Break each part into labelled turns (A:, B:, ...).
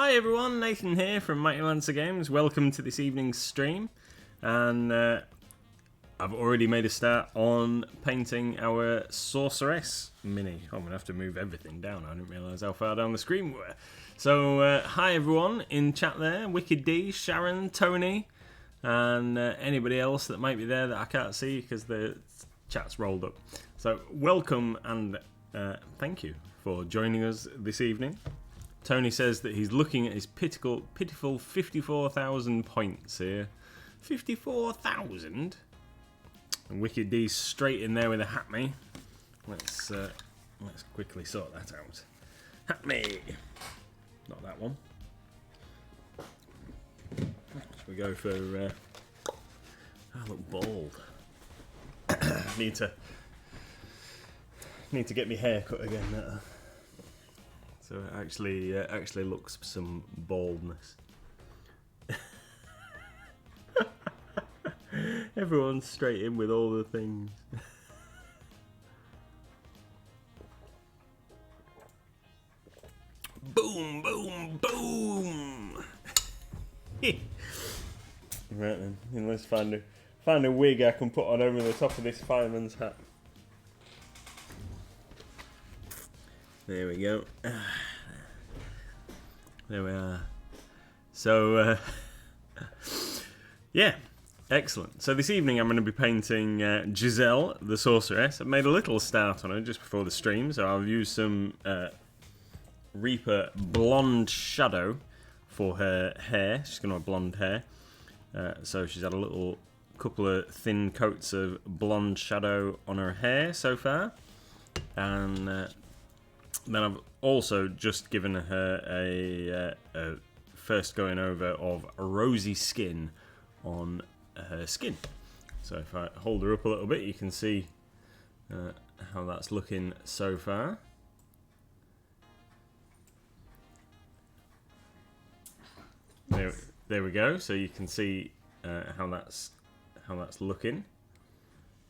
A: Hi everyone, Nathan here from Mighty Lancer Games. Welcome to this evening's stream. And I've already made a start on painting our Sorceress mini. I'm going to have to move everything down. I didn't realise how far down the screen we were. So hi everyone in chat there. Wicked D, Sharon, Tony, and anybody else that might be there that I can't see because the chat's rolled up. So welcome and thank you for joining us this evening. Tony says that he's looking at his pitiful 54,000 points here. 54,000? And Wicked D's straight in there with a hat me. Let's quickly sort that out. Hat me! Not that one. Should we go for... I look bald. Need to get my hair cut again. So it actually looks some baldness. Everyone's straight in with all the things. Boom, boom, boom! Right then, let's find a wig I can put on over the top of this fireman's hat. There we go. There we are. So, yeah, excellent. So this evening I'm going to be painting Giselle the Sorceress. I've made a little start on her just before the stream, so I've used some Reaper Blonde Shadow for her hair. She's going to have blonde hair. So she's had a couple of thin coats of blonde shadow on her hair so far. And... then I've also just given her a first going over of rosy skin on her skin. So if I hold her up a little bit, you can see how that's looking so far. There we go. So you can see how that's looking.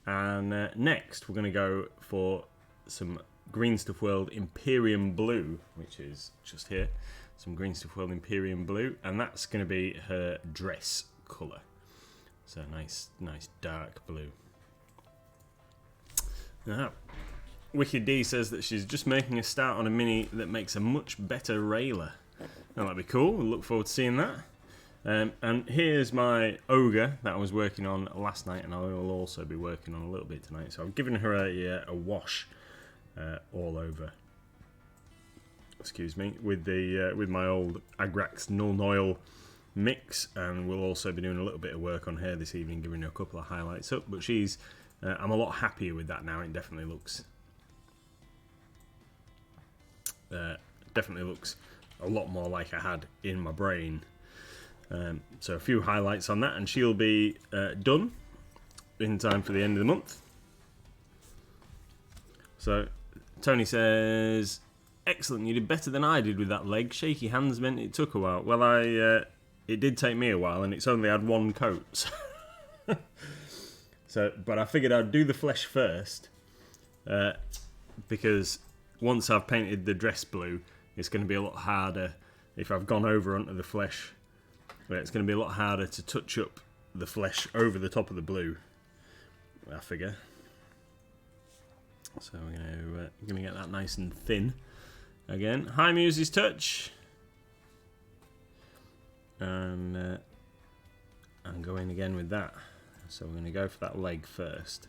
A: And next we're going to go for some Green Stuff World Imperium Blue, which is just here. Some Green Stuff World Imperium Blue, and that's going to be her dress colour. So nice dark blue. Now, Wicked D says that she's just making a start on a mini that makes a much better railer. Now, that'd be cool. We'll look forward to seeing that. And here's my ogre that I was working on last night, and I will also be working on a little bit tonight. So I've given her a wash. All over. Excuse me, with my old Agrax Null Oil mix, and we'll also be doing a little bit of work on her this evening, giving her a couple of highlights up. But she's, I'm a lot happier with that now. It definitely looks a lot more like I had in my brain. So a few highlights on that, and she'll be done in time for the end of the month. So. Tony says, excellent, you did better than I did with that leg. Shaky hands meant it took a while. Well, it did take me a while, and it's only had one coat. But I figured I'd do the flesh first, because once I've painted the dress blue, it's going to be a lot harder if I've gone over onto the flesh. It's going to be a lot harder to touch up the flesh over the top of the blue, I figure. So we're going to get that nice and thin again. Hi, Muse's Touch. And go in again with that. So we're going to go for that leg first.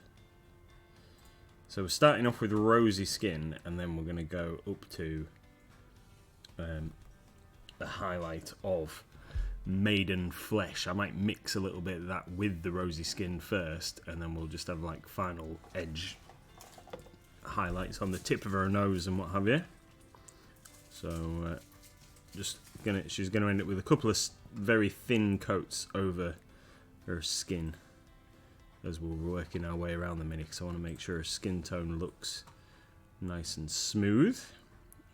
A: So we're starting off with rosy skin, and then we're going to go up to the highlight of maiden flesh. I might mix a little bit of that with the rosy skin first, and then we'll just have like final edge highlights on the tip of her nose and what have you. So she's gonna end up with a couple of very thin coats over her skin as we're working our way around the mini, because I want to make sure her skin tone looks nice and smooth.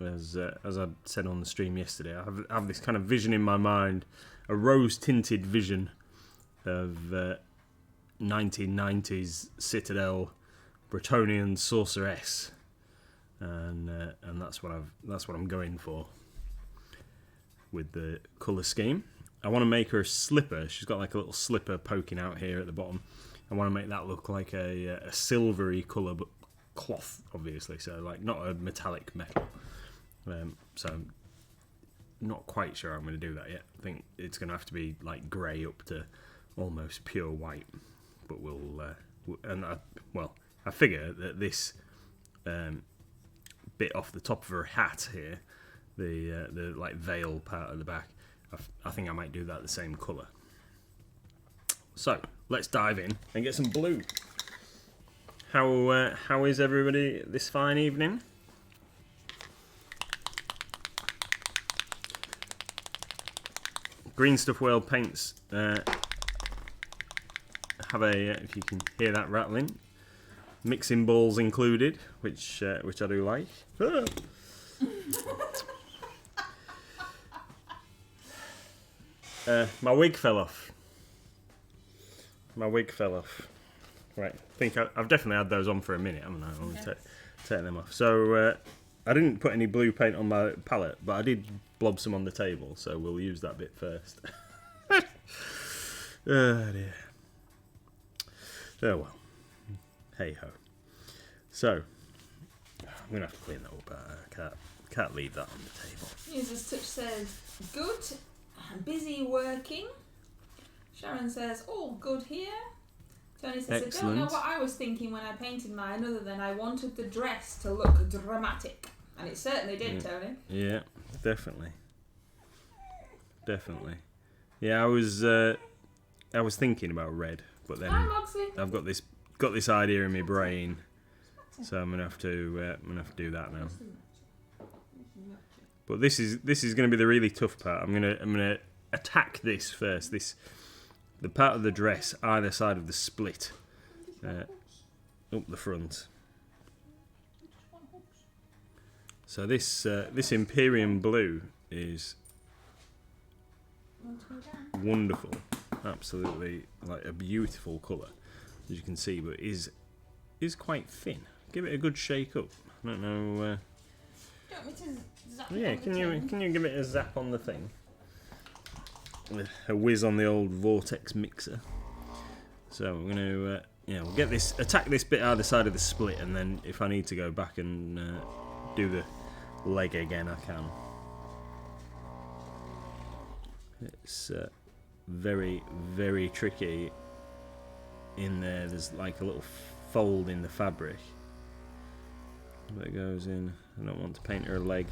A: As I said on the stream yesterday, I have this kind of vision in my mind, a rose-tinted vision of 1990s Citadel Bretonian Sorceress, and that's what I'm going for with the colour scheme. I want to make her a slipper. She's got like a little slipper poking out here at the bottom. I want to make that look like a silvery colour, but cloth, obviously. So like not a metallic metal. So I'm not quite sure I'm going to do that yet. I think it's going to have to be like grey up to almost pure white. But I figure that this bit off the top of her hat here, the like veil part at the back, I think I might do that the same colour. So let's dive in and get some blue. How is everybody this fine evening? Green Stuff World paints have a, if you can hear that rattling, mixing balls included, which I do like. My wig fell off. Right, I think I've definitely had those on for a minute, haven't I? I'm going to take them off. So I didn't put any blue paint on my palette, but I did blob some on the table, so we'll use that bit first. Oh dear. Oh well. Hey ho. So I'm gonna have to clean that up. I can't leave that on the table.
B: User's Touch says good. Busy working. Sharon says all good here. Tony says
A: Excellent.
B: I don't know what I was thinking when I painted mine, other than I wanted the dress to look dramatic, and it certainly did, Tony.
A: Yeah, definitely. Yeah, I was thinking about red, but then I've got this idea in my brain, so I'm gonna have to do that now. But this is going to be the really tough part. I'm gonna attack this first. The part of the dress either side of the split, up the front. So this Imperium blue is wonderful, absolutely like a beautiful colour, as you can see, but is quite thin. Give it a good shake up. I don't know.
B: Do you want me to zap
A: Yeah,
B: it on
A: can you give it a zap on the thing? A whiz on the old vortex mixer. So we're going to we'll attack this bit either side of the split, and then if I need to go back and do the leg again, I can. It's very, very tricky in there. There's like a little fold in the fabric that goes in. I don't want to paint her leg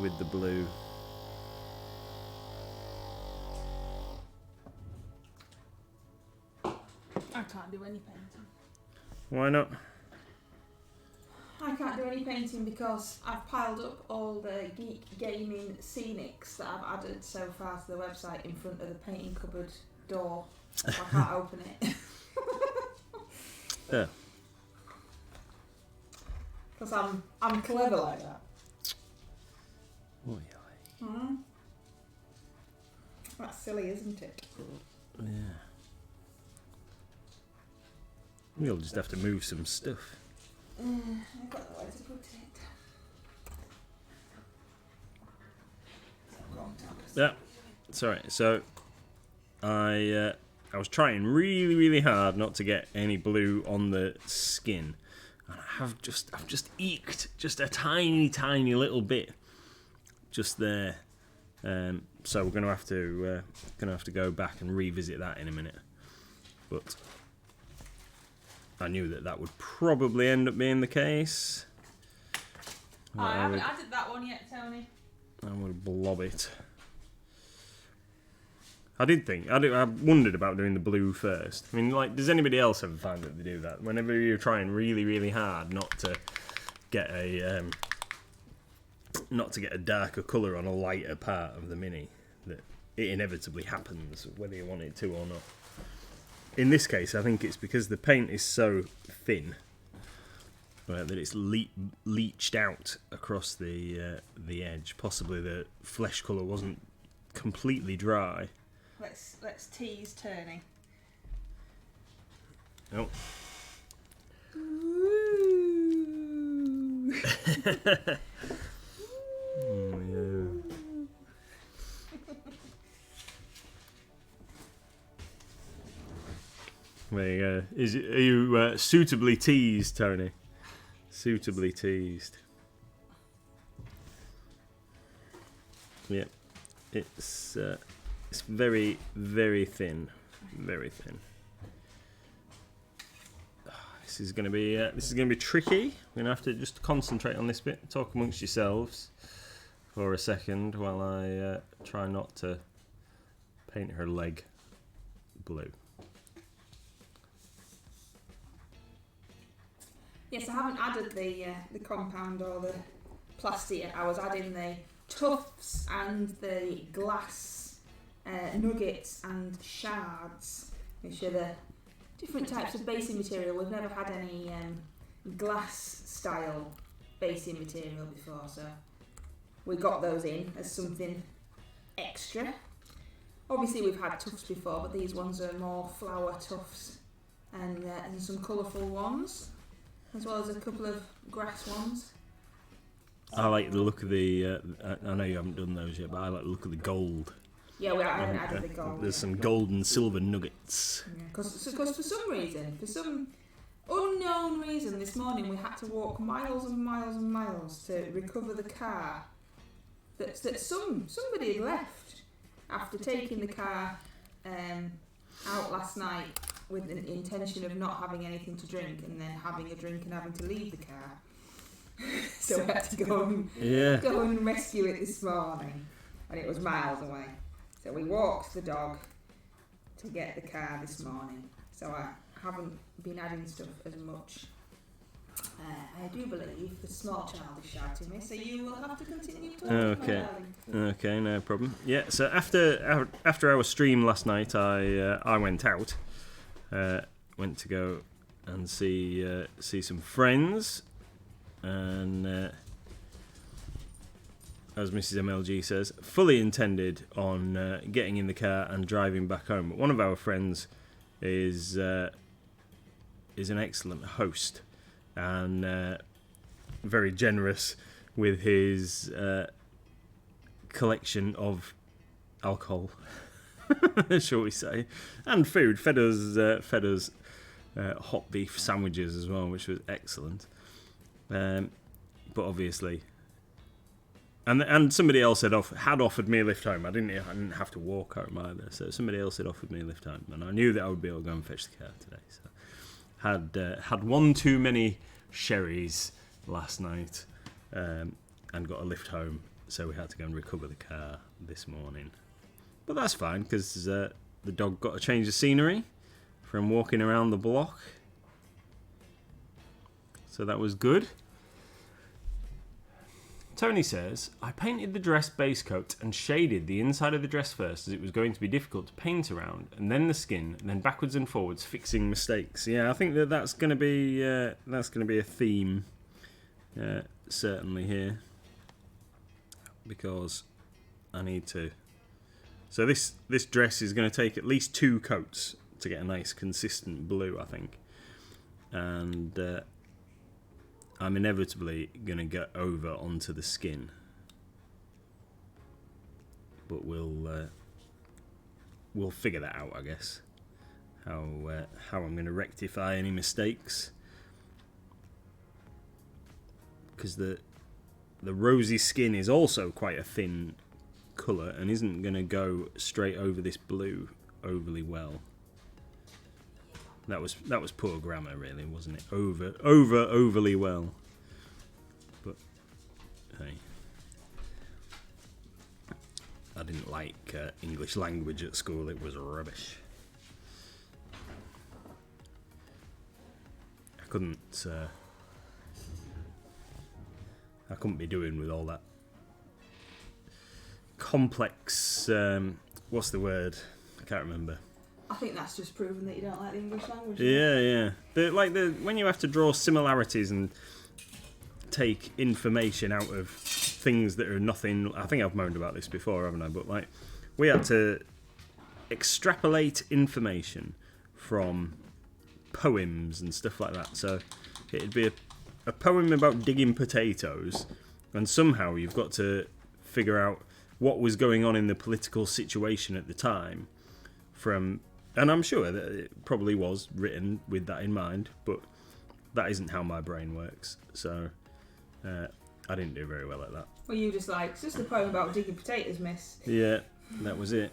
A: with the blue.
B: I can't do any painting.
A: Why not?
B: I can't do any painting because I've piled up all the geek gaming scenics that I've added so far to the website in front of the painting cupboard door. So I can't open it.
A: Yeah.
B: Because I'm clever like that.
A: Oh, yeah.
B: Mm. That's silly, isn't it?
A: Yeah. We'll just have to move some stuff.
B: I've got nowhere to put it.
A: Yeah, sorry. So I was trying really, really hard not to get any blue on the skin, and I've just eked just a tiny, tiny little bit just there. So we're gonna have to go back and revisit that in a minute, but I knew that would probably end up being the case.
B: I haven't added that one yet, Tony.
A: I would blob it. I wondered about doing the blue first. I mean, like, does anybody else ever find that they do that? Whenever you're trying really, really hard not to get a darker colour on a lighter part of the mini, that it inevitably happens, whether you want it to or not. In this case, I think it's because the paint is so thin that it's leached out across the edge. Possibly the flesh colour wasn't completely dry.
B: Let's tease Tony.
A: Oh. Oh, yeah. There you go. Are you suitably teased, Tony? Suitably teased. Yep. It's very, very thin. Very thin. This is going to be tricky. We're going to have to just concentrate on this bit. Talk amongst yourselves for a second while I try not to paint her leg blue.
B: Yes, I haven't added the compound or the plastic yet. I was adding the tufts and the glass nuggets and shards, which are the different types of basing material. We've never had any glass style basing material before, so we got those in as something extra. Obviously we've had tufts before, but these ones are more flower tufts and some colourful ones, as well as a couple of grass ones.
A: I like the look of the. I know you haven't done those yet, but I like the look of the gold.
B: Yeah, I haven't added the gold.
A: There's some gold and silver nuggets.
B: Because for some reason, for some unknown reason, this morning we had to walk miles and miles and miles to recover the car that somebody had left after taking the car out last night with the intention of not having anything to drink and then having a drink and having to leave the car. So we had to go and rescue it this morning, and it was miles away. So we walked the dog to get the car this morning. So I haven't been adding stuff as much. I do believe the small child is shouting me, so you will have to continue talking.
A: Okay, no problem. Yeah. So after our stream last night, I went out, went to go and see some friends. And as Mrs. MLG says, fully intended on getting in the car and driving back home. But one of our friends is an excellent host and very generous with his collection of alcohol, shall we say, and food. Fed us hot beef sandwiches as well, which was excellent. But obviously, and somebody else had offered me a lift home. I didn't have to walk home either. So somebody else had offered me a lift home, and I knew that I would be able to go and fetch the car today. So had one too many sherries last night, and got a lift home. So we had to go and recover the car this morning. But that's fine because the dog got a change of scenery from walking around the block. So that was good. Tony says, I painted the dress base coat and shaded the inside of the dress first as it was going to be difficult to paint around, and then the skin, and then backwards and forwards fixing mistakes. Yeah, I think that's going to be a theme, certainly here, because I need to. So this dress is going to take at least 2 coats to get a nice consistent blue, I think, and I'm inevitably going to get over onto the skin, but we'll figure that out, I guess. How I'm going to rectify any mistakes, because the rosy skin is also quite a thin colour and isn't going to go straight over this blue overly well. That was poor grammar, really, wasn't it? Overly well. But hey, I didn't like English language at school. It was rubbish. I couldn't be doing with all that complex. What's the word? I can't remember.
B: I think that's just proven that you don't like the English language.
A: Yeah. When you have to draw similarities and take information out of things that are nothing. I think I've moaned about this before, haven't I? But we had to extrapolate information from poems and stuff like that. So it'd be a poem about digging potatoes, and somehow you've got to figure out what was going on in the political situation at the time from And I'm sure that it probably was written with that in mind, but that isn't how my brain works. So I didn't do very well at that.
B: Well, you just like, it's just a poem about digging potatoes, miss.
A: Yeah, that was it.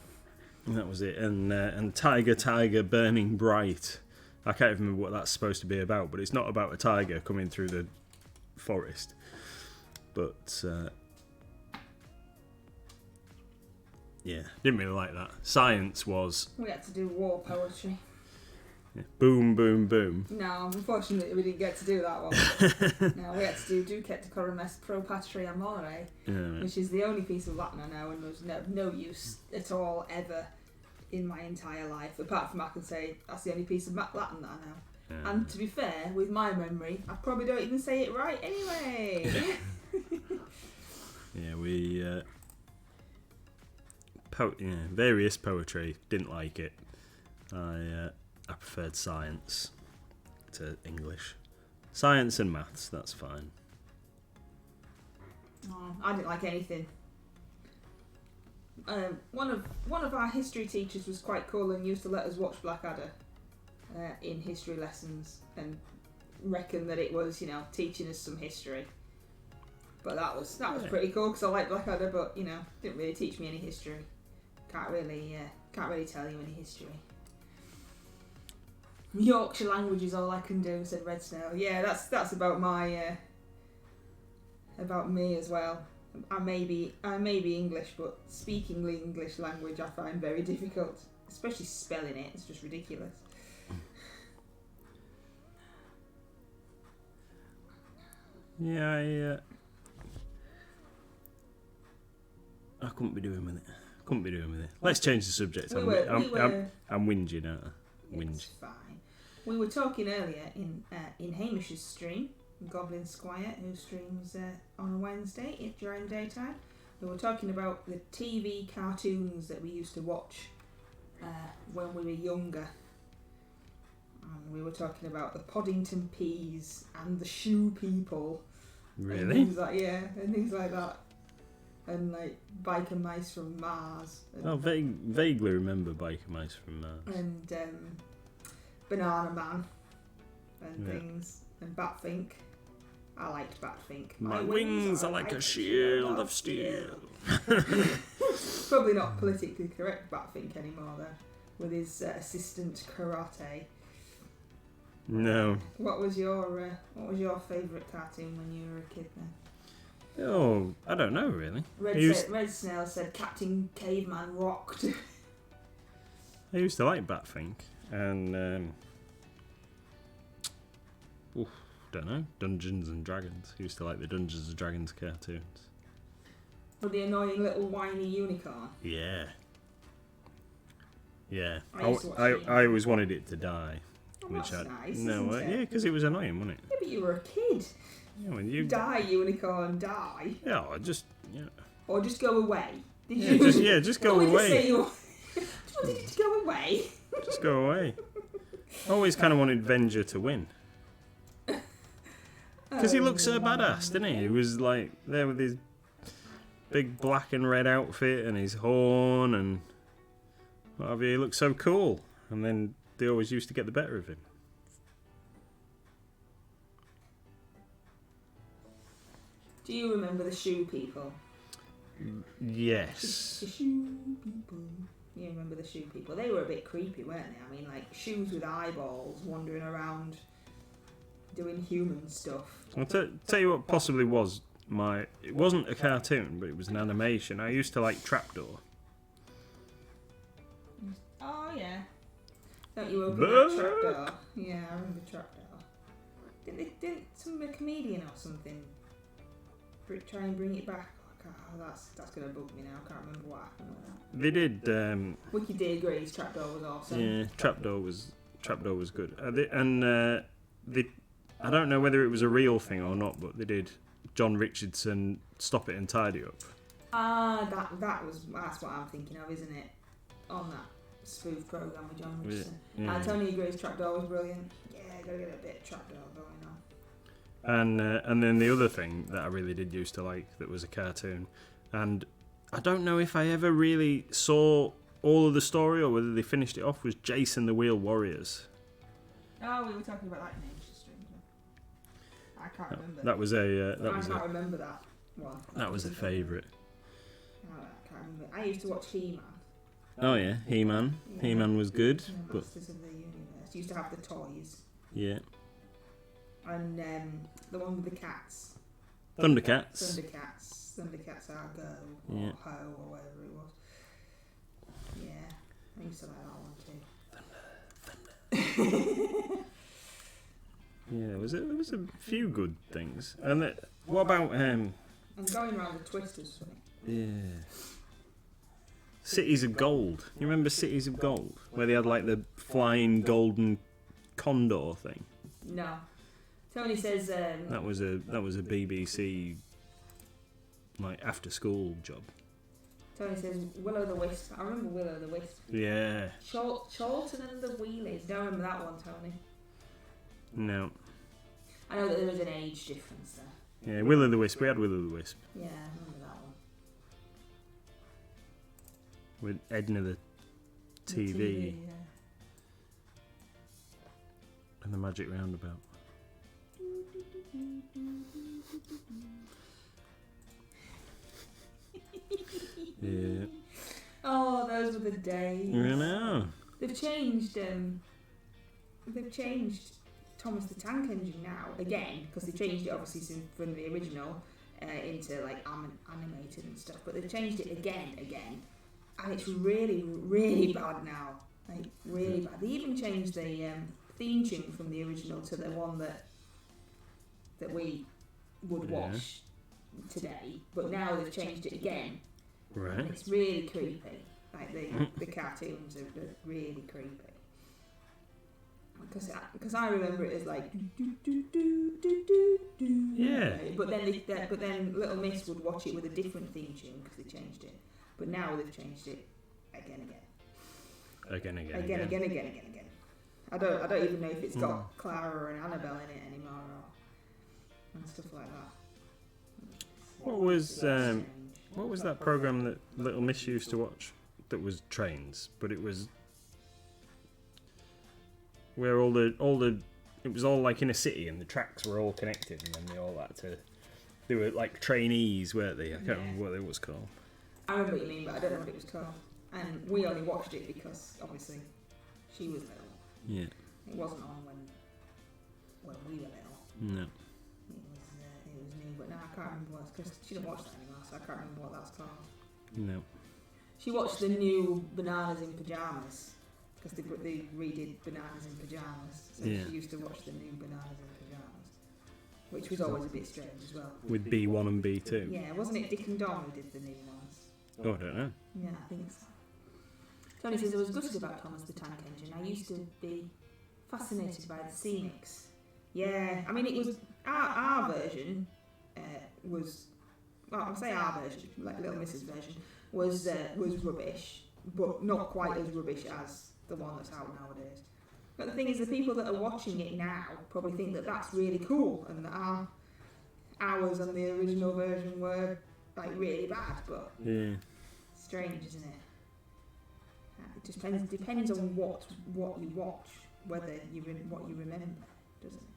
A: That was it. And Tiger, Tiger, Burning Bright. I can't even remember what that's supposed to be about, but it's not about a tiger coming through the forest. But, yeah, didn't really like that. Science was...
B: We had to do war poetry.
A: Yeah, boom, boom, boom.
B: No, unfortunately we didn't get to do that one. No, we had to do Duquet de Corones Pro Patria Amore, which is the only piece of Latin I know and was no use at all ever in my entire life, apart from I can say that's the only piece of Latin that I know. Yeah. And to be fair, with my memory, I probably don't even say it right anyway.
A: Yeah, we... various poetry, didn't like it. I preferred science to English. Science and maths, that's fine.
B: Oh, I didn't like anything. One of our history teachers was quite cool and used to let us watch Blackadder in history lessons and reckon that it was, teaching us some history. But that was pretty cool because I like Blackadder, but didn't really teach me any history. Can't really tell you any history. Yorkshire language is all I can do, said Red Snail. Yeah, that's about my about me as well. I may be English, but speaking the English language I find very difficult, especially spelling it. It's just ridiculous.
A: Yeah, I couldn't be doing with it. Let's change the subject. I'm whinging, aren't I? Whinge.
B: It's fine. We were talking earlier in Hamish's stream, Goblin Squire, who streams on a Wednesday during daytime. We were talking about the TV cartoons that we used to watch when we were younger. And we were talking about the Poddington Peas and the Shoe People.
A: Really?
B: And things like that. And like Biker Mice from Mars.
A: Vaguely remember Biker Mice from Mars.
B: And Banana Man and things. And Batfink. I liked Batfink.
A: My wings are like a shield of steel.
B: Probably not politically correct Batfink anymore though, with his assistant karate.
A: No.
B: What was your favourite cartoon when you were a kid then?
A: Oh, I don't know really.
B: Red Snail said Captain Caveman rocked.
A: I used to like Batfink and don't know, Dungeons and Dragons. I used to like the Dungeons and Dragons cartoons.
B: With the annoying little whiny unicorn.
A: Yeah. Yeah.
B: I
A: always wanted it to die.
B: That's nice.
A: No, yeah, because it was annoying, wasn't it?
B: Yeah, but you were a kid.
A: Yeah, when you
B: die, unicorn, die.
A: Yeah,
B: Or just go away. Did
A: you? Just go away.
B: Just wanted it to go away.
A: Just go away. Always kind of wanted Venger to win. Because he looked so badass, didn't he? He was like there with his big black and red outfit and his horn and what have you. He looked so cool. And then they always used to get the better of him.
B: Do you remember the Shoe People?
A: Yes.
B: The Shoe People. You remember the Shoe People? They were a bit creepy, weren't they? I mean, like shoes with eyeballs wandering around doing human stuff.
A: I'll tell you what possibly was it wasn't a cartoon, but it was an animation. I used to like Trapdoor.
B: Oh, yeah. Don't you open that Trapdoor? Yeah, I remember Trapdoor. Didn't some comedian or something try and bring it back? Oh, that's going to bug me now. I can't remember what happened with that.
A: They did.
B: Wiki D agrees. Trapdoor was awesome.
A: Yeah, Trapdoor was good. I don't know whether it was a real thing or not, but they did John Richardson Stop It and Tidy Up. That's
B: what I'm thinking of, isn't it? On that spoof programme with John Richardson.
A: Yeah.
B: Tony agrees Trapdoor was brilliant. Yeah, gotta get a bit of Trapdoor going on.
A: And then the other thing that I really did used to like that was a cartoon, and I don't know if I ever really saw all of the story or whether they finished it off was Jason the Wheel Warriors.
B: Oh, we were talking about that in Ancient Stranger. I can't remember.
A: That was a.
B: I can't remember that one.
A: That was a favourite.
B: Oh, I can't remember. I used to watch He-Man.
A: Oh yeah, He-Man.
B: Yeah.
A: He-Man was good,
B: Yeah,
A: but
B: Masters of the Universe. Used to have the toys.
A: yeah.
B: And the one with the cats.
A: Thundercats.
B: Thundercats are Go or
A: Yeah.
B: Ho or whatever it was. Yeah, I used to like that one too.
A: Yeah, there was a few good things. And what about
B: And going around the twisters for me.
A: yeah. Cities of Gold. You remember Cities of Gold, where they had like the flying golden condor thing?
B: No. Tony says
A: That was a BBC like after school job.
B: Tony says Will-o'-the-Wisp. I remember Will-o'-the-Wisp.
A: Yeah.
B: Charlton and the Wheelies. Don't remember that one, Tony.
A: No.
B: I know that there was an age difference there.
A: Yeah, Will-o'-the-Wisp. We had Will-o'-the-Wisp
B: Yeah, I remember that one.
A: with Edna the TV
B: Yeah.
A: and the Magic Roundabout. Yeah.
B: Oh, those were the days.
A: I know.
B: They've changed. They've changed Thomas the Tank Engine now again because they changed it obviously since from the original into like animated and stuff. But they've changed it again, and it's really, really bad now. Like really bad. They even changed the theme tune from the original to the one that we would watch today. But now they've changed it again.
A: Right.
B: And it's really creepy. Like the cartoons are really creepy. Because I remember it as like
A: Yeah.
B: but then Little Miss would watch it with a different theme tune because they changed it. But now they've changed it again.
A: Again.
B: I don't even know if it's got Clara and Annabelle in it anymore and stuff like that.
A: What was that program that Little Miss used to watch? That was trains, but it was where it was all like in a city and the tracks were all connected and then they were like trainees, weren't they? I can't remember what it was called.
B: I remember what you mean, but I don't know what it was called. And we only watched it because obviously she was little.
A: Yeah.
B: It wasn't on when we were little.
A: No.
B: It was new, but now I can't remember what because she didn't watch that anymore, so I can't remember what that's called.
A: No.
B: She watched the new Bananas in Pyjamas because they redid Bananas in Pyjamas. So
A: Yeah.
B: she used to watch the new Bananas in Pyjamas, which was always a bit strange as well.
A: With B1 and B2.
B: Yeah, wasn't it Dick and Dom who did the new ones?
A: Oh, I don't know.
B: Yeah, I think so. Tony says I was gutted about Thomas the Tank Engine. I used to be fascinated by the scenics. Yeah, I mean it was our version was well I'll say our version, like Little Miss's version was rubbish, but not quite as rubbish as the one that's out nowadays. But the thing is, the people that are watching it now probably think that that's really cool, and that ours and the original version were like really bad. But
A: Yeah.
B: strange, isn't it? It just depends on what you watch, whether what you remember, doesn't it?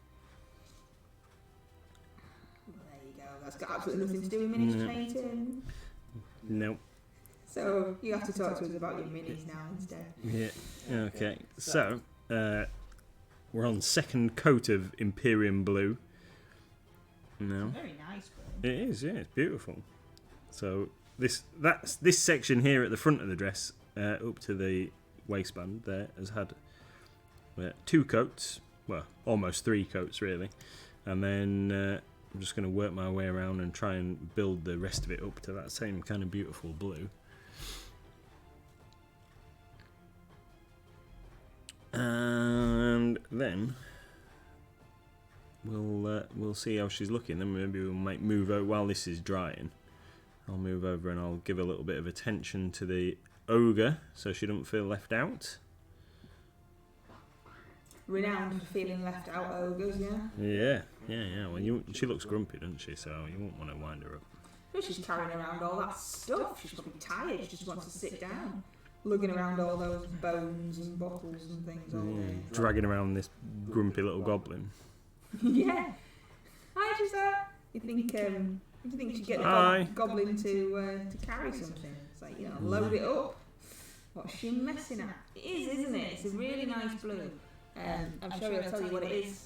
B: Well, there you go. That's got absolutely nothing to do with miniature painting.
A: Nope.
B: So you have to talk to us about your minis now instead.
A: Yeah. Okay. So we're on second coat of Imperium Blue. No.
B: Very nice, bro.
A: It is. Yeah. It's beautiful. So this section here at the front of the dress, up to the waistband, there has had 2 coats. Well, almost 3 coats really, and then I'm just going to work my way around and try and build the rest of it up to that same kind of beautiful blue. And then we'll see how she's looking. Then maybe we might move over while this is drying. I'll move over and I'll give a little bit of attention to the ogre so she doesn't feel left out.
B: Renowned for feeling left out ogres, yeah?
A: Yeah. Well, she looks grumpy, doesn't she? So you won't want to wind her up.
B: But she's carrying around all that stuff. She's probably tired. She just wants to sit down. lugging around all those bones and bottles and things all day.
A: Dragging around this grumpy little goblin.
B: Yeah. Hi, Giselle. You think you should get the goblin to carry something? It's like, load it up. What's she messing at? It is, isn't it? It's a really nice blue. I'm sure he'll tell you what it is.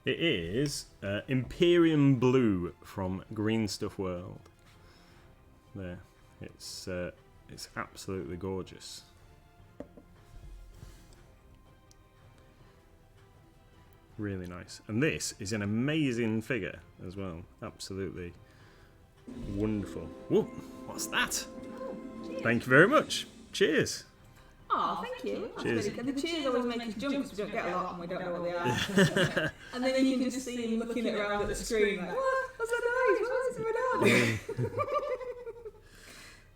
A: It is Imperium Blue from Green Stuff World. There. It's absolutely gorgeous. Really nice. And this is an amazing figure as well. Absolutely wonderful. Whoa, what's that?
B: Cheers.
A: Thank you very much. Cheers.
B: Oh, thank you.
A: Cheers.
B: Really, the cheers always make us jump because we don't get a lot and we don't know what they are. And then you can just see him looking around at the screen like, what? What's that noise? What's going on?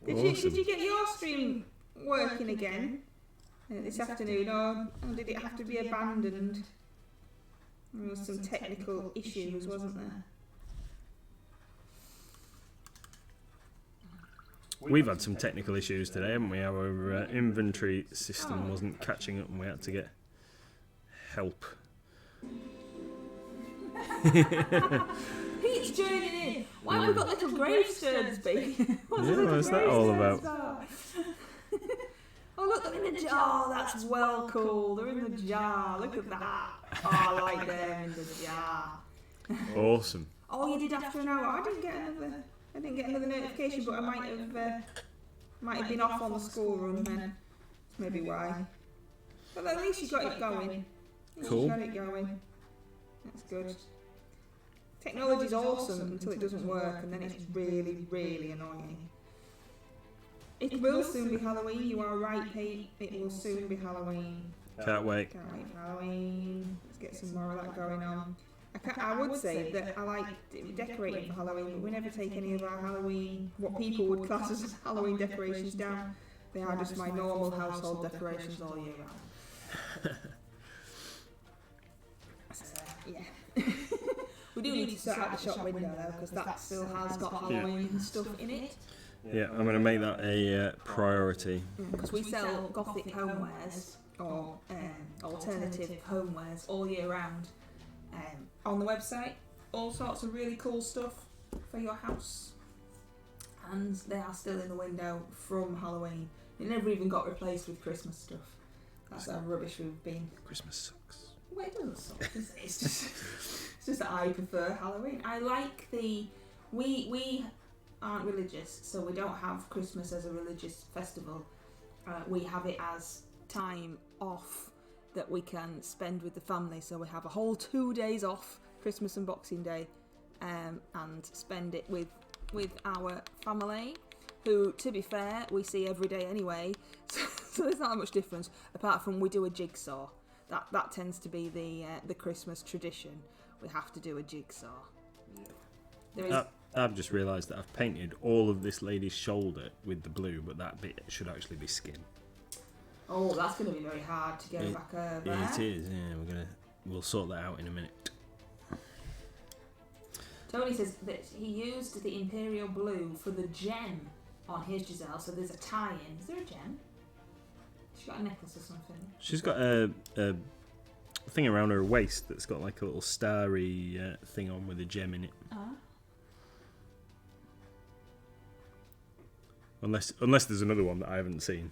B: Did you get your stream working again this afternoon, or did it have to be abandoned? There was some technical issues, wasn't there?
A: We've had some technical issues today, haven't we? Our inventory system wasn't catching up and we had to get help.
B: Pete's joining in. Why have we got little gravestones, baby?
A: What's that all about?
B: Oh, look, they're in the jar. That's well cool. They're in the jar. Look at that. Oh, I like them in the jar.
A: Awesome.
B: Oh, you did after an hour. I didn't get another notification, but I might have been off on the school run then. That's maybe why. But at least you got it going.
A: Cool.
B: You got it going. That's good. Technology's awesome until it doesn't work, and then it's really, really annoying. It will soon be Halloween. You are right, Pete. It will soon be Halloween.
A: Can't wait.
B: Can't wait for Halloween. Let's get some more of that going on. I would say that I like decorating for Halloween, but we never take any of our Halloween, what people would class as Halloween decorations down. They are just my normal household decorations all year round. So, yeah. We do need to sort out the shop window though, because that still has got Halloween stuff in it.
A: Yeah, I'm going to make that a priority.
B: Because we sell gothic homewares, or alternative homewares all year round. On the website, all sorts of really cool stuff for your house, and they are still in the window from Halloween. It never even got replaced with Christmas stuff. That's how rubbish we've been.
A: Christmas sucks.
B: Well, it doesn't suck. It's just that I prefer Halloween. I like we aren't religious, so we don't have Christmas as a religious festival. We have it as time off that we can spend with the family, so we have a whole 2 days off, Christmas and Boxing Day, and spend it with our family, who, to be fair, we see every day anyway, so there's not that much difference, apart from we do a jigsaw. That tends to be the Christmas tradition. We have to do a jigsaw. There is...
A: I've just realised that I've painted all of this lady's shoulder with the blue, but that bit should actually be skin.
B: Oh, that's going to be very hard to get back over.
A: It is, yeah. We'll sort that out in a minute.
B: Tony says that he used the Imperial Blue for the gem on his Giselle, so there's a tie-in. Is there a gem? She's got a necklace or something.
A: She's got a thing around her waist that's got like a little starry thing on with a gem in it. Unless there's another one that I haven't seen.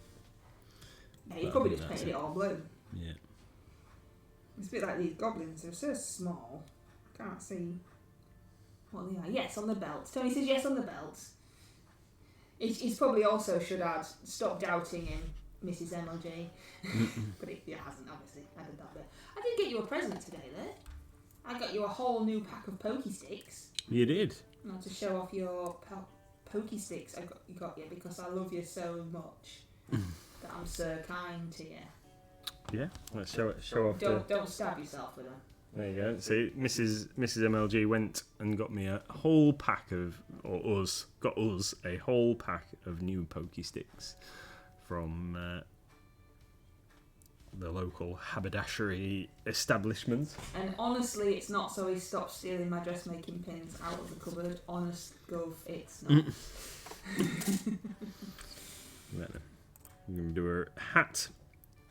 B: Yeah, you probably just painted it all blue.
A: Yeah.
B: It's a bit like these goblins. They're so small. Can't see what they are. Yes, on the belt. Tony says yes on the belt. He's probably also should add, stop doubting him, Mrs. MLG. But it hasn't, obviously. I did that bit. I did get you a present today, though. I got you a whole new pack of pokey sticks.
A: You did?
B: To show off your pokey sticks I got you because I love you so much. That I'm so kind to you.
A: Yeah, let's show off.
B: Don't stab yourself with them.
A: There you go. See, Mrs. MLG went and got me a whole pack got us a whole pack of new pokey sticks from the local haberdashery establishment.
B: And honestly, it's not so he stopped stealing my dressmaking pins out of the cupboard. Honest gov, it's not.
A: We're going to do her hat,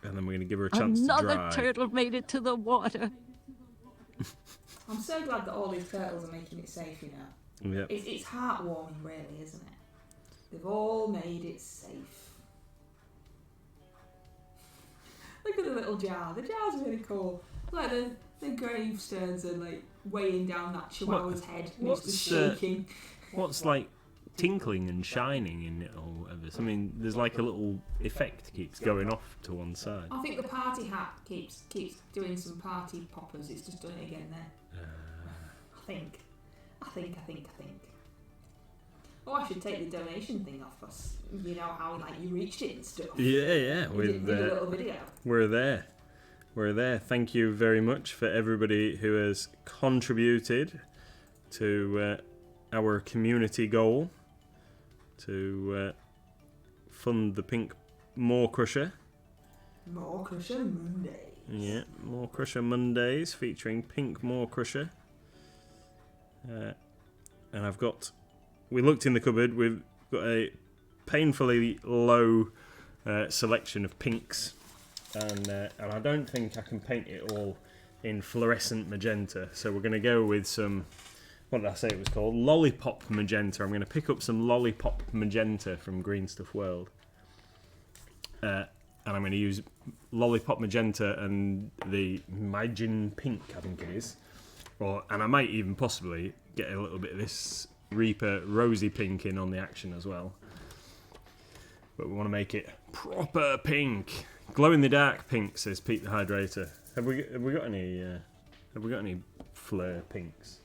A: and then we're going to give her a chance to dry.
C: Another turtle made it to the water.
B: I'm so glad that all these turtles are making it safe, you know.
A: Yep.
B: It's heartwarming, really, isn't it? They've all made it safe. Look at the little jar. The jar's really cool. Like the gravestones are like weighing down that chihuahua's head and it's just shaking.
A: What's like tinkling and shining in it or whatever? I mean, there's like a little effect keeps going off to one side.
B: I think the party hat keeps doing some party poppers. It's just done it again there. I think. Oh, I should take the donation thing off us. You know how like you reached it and stuff.
A: Yeah.
B: Did a little video.
A: We're there. Thank you very much for everybody who has contributed to our community goal to fund the Pink More Crusher.
B: More Crusher Mondays.
A: Yeah, More Crusher Mondays featuring Pink More Crusher. And we looked in the cupboard, we've got a painfully low selection of pinks. And I don't think I can paint it all in fluorescent magenta, so we're going to go with some, what did I say it was called? Lollipop magenta. I'm going to pick up some Lollipop magenta from Green Stuff World. And I'm going to use Lollipop magenta and the Imagine Pink, I think it is. And I might even possibly get a little bit of this Reaper Rosy Pink in on the action as well. But we want to make it proper pink. Glow in the dark pink, says Pete the Hydrator. Have we got any flare pinks?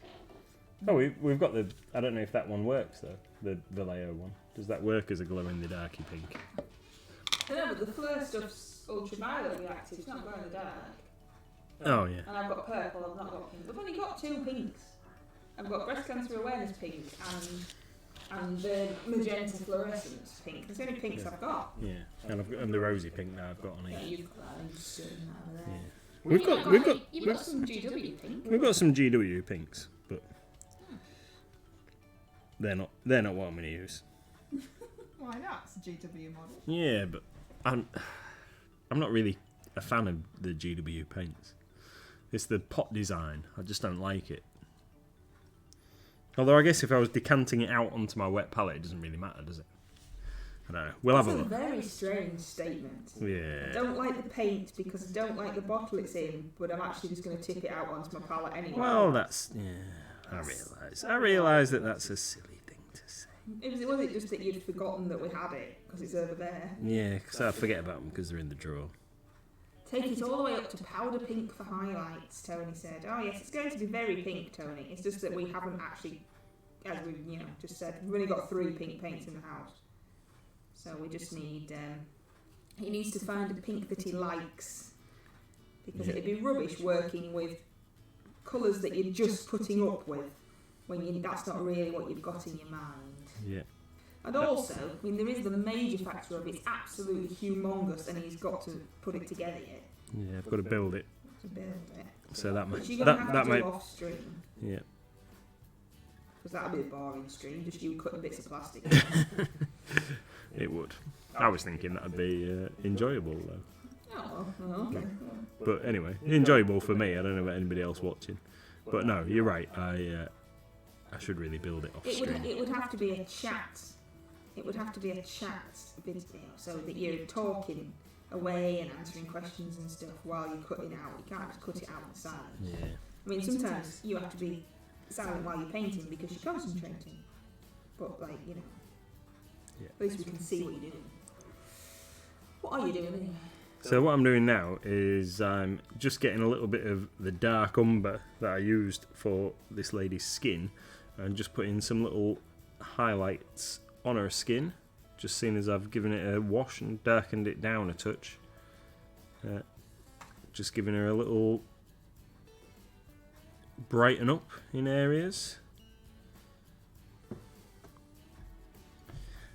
A: Oh, we've got the. I don't know if that one works though. The Vallejo one. Does that work as a glow in the darky pink?
B: I know, but the flare stuff's ultraviolet reactive. It's not glow in the dark.
A: Oh yeah.
B: And I've got purple. I've not got pink. I've only got 2 pinks. I've got breast cancer awareness pink and the magenta fluorescence pink. There's the only pinks I've got.
A: Yeah, and the rosy pink now I've got on
B: Yeah,
A: it.
B: you've got that. I'm just sitting over there.
A: Yeah.
B: You've got some GW pink.
A: We've got some GW pinks, but they're not what I'm going to use.
D: Why not? It's a GW model.
A: Yeah, but I'm not really a fan of the GW paints. It's the pot design. I just don't like it. Although I guess if I was decanting it out onto my wet palette, it doesn't really matter, does it? I don't know. We'll have a look.
B: That's a very strange statement.
A: Yeah.
B: I don't like the paint because I don't like the bottle it's in, but I'm actually just going to tip it out onto my palette anyway.
A: Well, that's... Yeah, I realise that that's a silly thing to say.
B: Was it just that you'd forgotten that we had it because it's over there?
A: Yeah, because I forget about them because they're in the drawer.
B: Take it all the way up to powder pink for highlights, Tony said. Oh yes, it's going to be very pink, Tony. It's just that we haven't actually, as we just said, we've only got 3 pink paints in the house. So we just need, he needs to find a pink that he likes. Because it'd be rubbish working with colours that you're just putting up with when that's not really what you've got in your mind.
A: Yeah.
B: And also, I mean, there is the major factor of it's absolutely humongous and he's got to put it together yet.
A: Yeah, I've got to build it. So that might...
B: Which you're going to have to do off stream.
A: Yeah.
B: Because that would be a boring stream, just you cutting bits of plastic.
A: It would. I was thinking that would be enjoyable though.
B: Oh, okay.
A: But anyway, enjoyable for me. I don't know about anybody else watching. But no, you're right. I should really build it off stream.
B: It would have to be a chat. It would have to be a chat video so that you're talking away and answering questions and stuff while you're cutting out. You can't just cut it out in silence.
A: Yeah.
B: I mean, sometimes you have to be silent while you're painting because you're concentrating. But at least we can see what you're doing. What are you doing anyway?
A: So what I'm doing now is I'm just getting a little bit of the dark umber that I used for this lady's skin and just putting some little highlights on her skin, just seeing as I've given it a wash and darkened it down a touch. Just giving her a little brighten up in areas.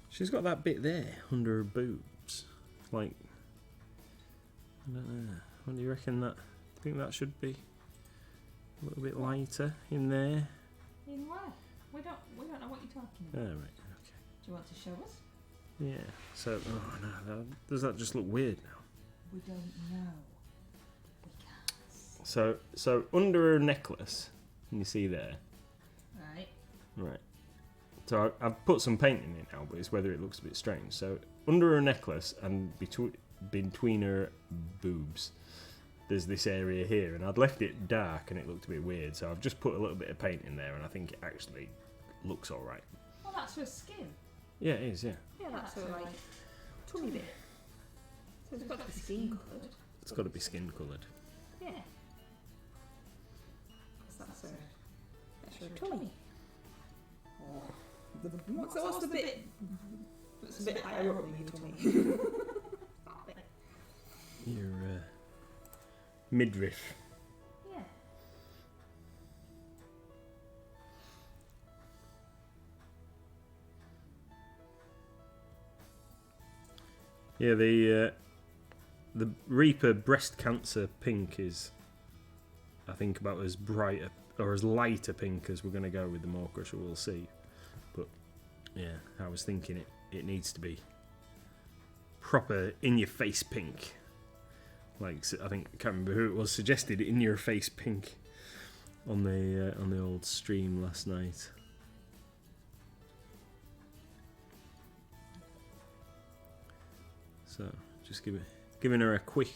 A: She's got that bit there under her boobs. Like, I don't know. What do you reckon that? I think that should be a little bit lighter in there.
D: In where? We don't know what you're talking
A: Oh,
D: about.
A: right, okay.
D: Do you want to show us?
A: Yeah. So, oh no, does that just look weird now?
D: We don't know. We can't.
A: So under her necklace, can you see there?
D: Right.
A: Right. So I've put some paint in it now, but it's whether it looks a bit strange. So under her necklace and between her boobs, there's this area here, and I'd left it dark and it looked a bit weird. So I've just put a little bit of paint in there, and I think it actually looks all right.
D: Well, that's her skin.
A: Yeah, it is. Yeah.
B: Yeah, that's her like tummy bit. So it's got to be skin coloured.
A: It's got to be skin coloured.
B: Yeah. That's her tummy. Oh. What's the bit that's a bit higher up than your tummy? That bit.
A: Your midriff.
B: Yeah.
A: Yeah, the Reaper breast cancer pink is, I think, about as bright or as light a pink as we're going to go with the Maw Crusher. We'll see. But yeah, I was thinking it needs to be proper in your face pink. Like I think I can't remember who it was suggested in your face pink on the old stream last night. So just giving her a quick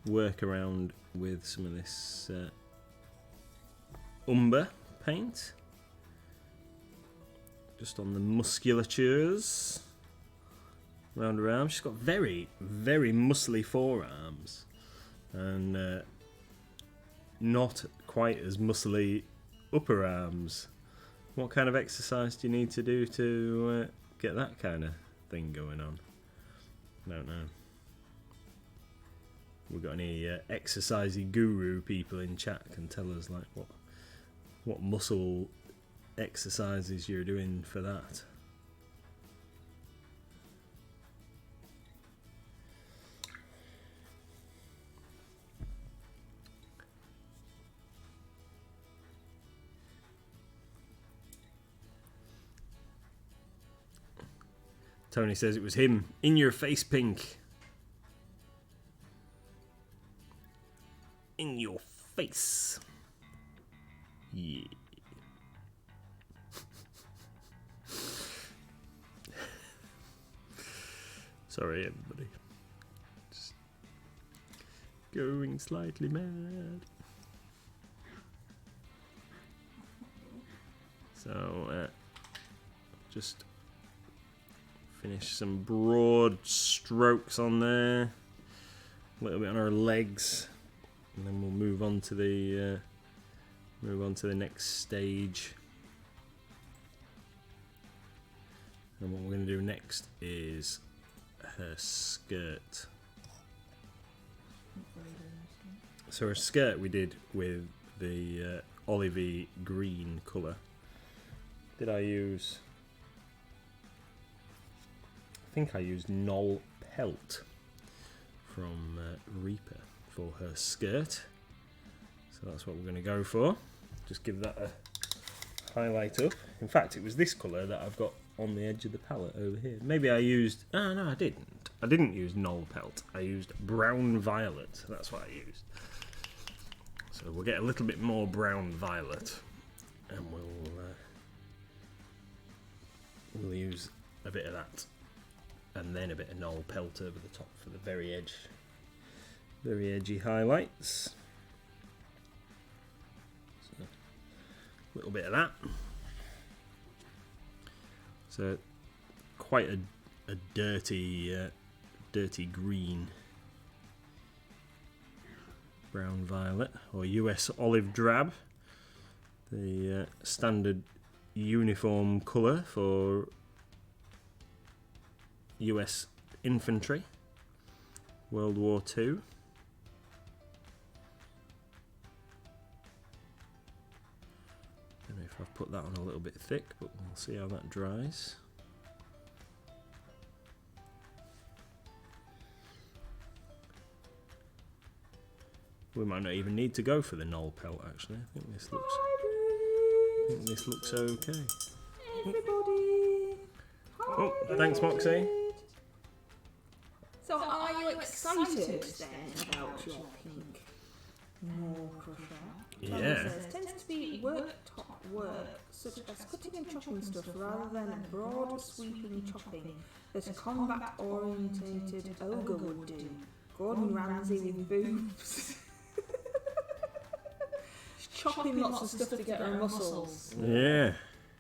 A: workaround with some of this umber paint, just on the musculatures around her arms. She's got very, very muscly forearms, and not quite as muscly upper arms. What kind of exercise do you need to do to get that kind of thing going on? I don't know. We got any exercisey guru people in chat can tell us like what muscle exercises you're doing for that? Tony says it was him. In your face pink. In your face. Yeah. Sorry, everybody. Just going slightly mad. So, just finish some broad strokes on there. A little bit on our legs, and then we'll move on to the next stage. And what we're going to do next is her skirt. So her skirt we did with the olivey green colour. Did I use? I think I used Knoll Pelt from Reaper for her skirt. So that's what we're going to go for. Just give that a highlight up. In fact, it was this colour that I've got on the edge of the palette over here. Maybe I used... Oh, no, I didn't. I didn't use Knoll Pelt. I used Brown Violet. That's what I used. So we'll get a little bit more Brown Violet. And we'll use a bit of that. And then a bit of Knoll Pelt over the top for the very edgy highlights. So, a little bit of that. So, quite a dirty green. Brown violet, or US olive drab. The standard uniform colour for US infantry, World War II. Don't know if I've put that on a little bit thick, but we'll see how that dries. We might not even need to go for the Knoll Pelt actually. I think this looks okay.
B: Everybody,
A: Oh, thanks, Moxie.
B: So, are you excited then about your pink more crusher?
A: Yeah.
B: It tends to be worktop work, such as cutting and chopping stuff rather than broad sweeping chopping that a combat-orientated ogre would do. Gordon Ramsay with boobs. She's chopping lots of stuff to get her muscles.
A: Yeah.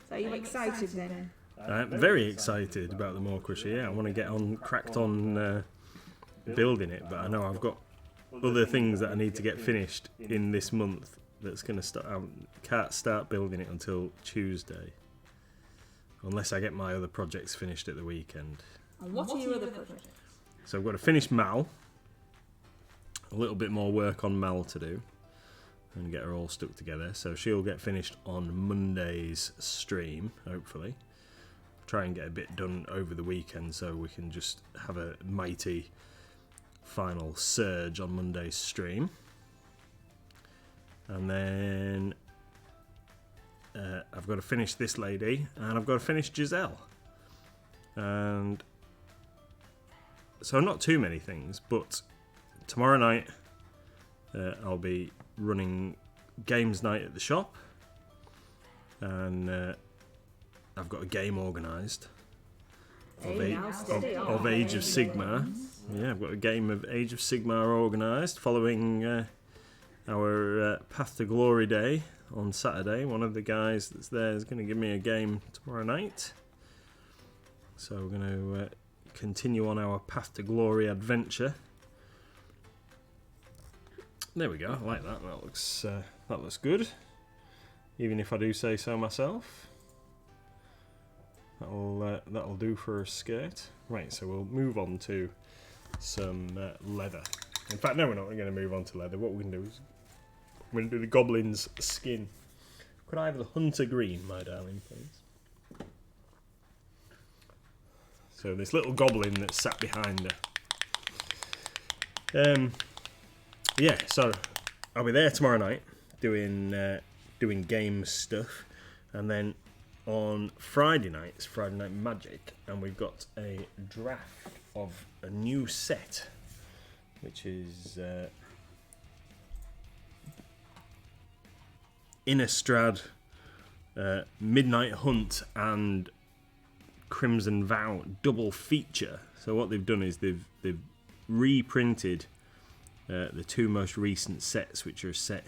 B: So, are you excited then?
A: I'm very excited about the More Crusher. Yeah, I want to get cracked on building it, but I know I've got other things that I need to get finished in this month. That's going to start. I can't start building it until Tuesday, unless I get my other projects finished at the weekend.
B: And what are your other projects?
A: So I've got to finish Mal. A little bit more work on Mal to do, and get her all stuck together. So she'll get finished on Monday's stream, hopefully. Try and get a bit done over the weekend so we can just have a mighty final surge on Monday's stream. And then I've got to finish this lady, and I've got to finish Giselle. And so not too many things, but tomorrow night I'll be running games night at the shop, and I've got a game organised of Age of Sigmar. Yeah, I've got a game of Age of Sigmar organised following our Path to Glory Day on Saturday. One of the guys that's there is going to give me a game tomorrow night. So we're going to continue on our Path to Glory adventure. There we go. I like that. That looks good. Even if I do say so myself. That'll do for a skirt. Right, so we'll move on to some leather. In fact, no, we're not going to move on to leather. What we're going to do is we're going to do the goblin's skin. Could I have the hunter green, my darling, please? So this little goblin that's sat behind her. Yeah, so I'll be there tomorrow night doing game stuff, and then on Friday night, it's Friday Night Magic, and we've got a draft of a new set, which is Innistrad, Midnight Hunt, and Crimson Vow double feature. So what they've done is they've reprinted the two most recent sets, which are set